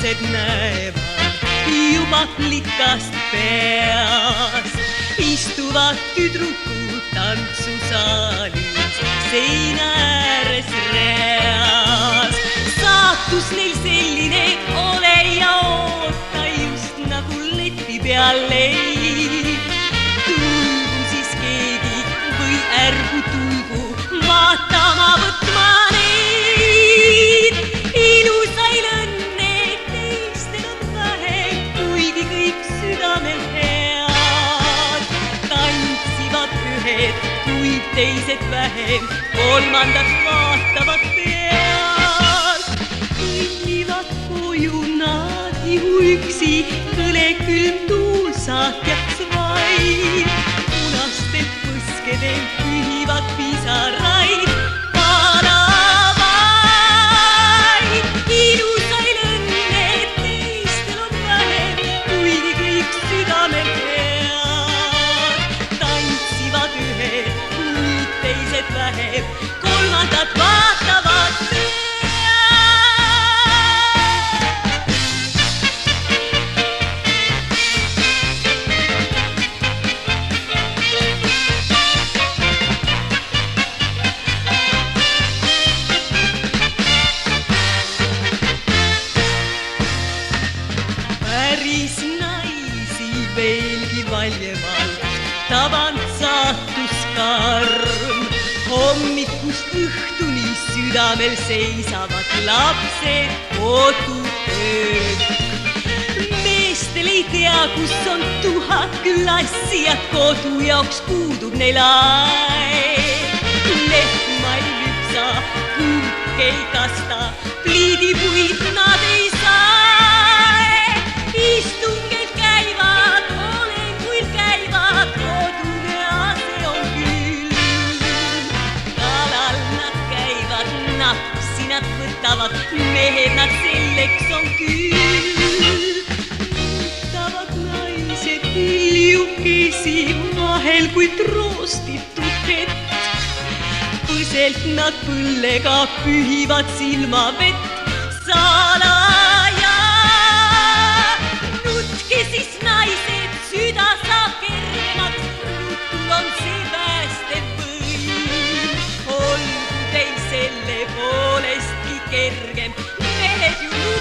lapsed näevad juba plikast peast. Istuvad tüdrukud tantsusaalis seina ääres reas. Saatus neil selline ole ja oota just nagu leti peal leib. Tulgu siis keegi või ärgu tulgu vaatama võtma neid. Ilusail õnne teistel on vähem, kuigi kõik südamel head. Tantsivad ühed, kuid teised vähem, kolmandad vaatavad pealt. Kõnnivad koju nad ju üksi, kõle külm tuul saatjaks vaid. Punastel põskedel pühivad pisaraid, panavaid. Ilusail õnne teistel on vähem, kuigi kõik südamel head. Tantsivad ühed, kuid teised vähem, kolmandad vaatavad pealt. Päris naisi veelgi valjemalt taband saatus karm. Hommikust õhtuni südamel seisavad lapsed kodutööd. Meestel ei tea, kus on 1000 klassi ja kodu jaoks puudub neil aeg. Lehma ei lüpsa, kuuk ei kasta, pliidipuid nad ei saa. Istungil käivad, olengul käivad, kodune ase on küll. Kalal nad käivad, napsi nad võtavad, mehed nad selleks on küll. Võtavad naised liljukesi vahel kui troostitud vett. Põselt nad põllega pühivad silmavett salaja. Nutke siis naised, süda saab kergemaks, nutul on see päästev võim. Olgu teil selle poolestki kergem, mehed ju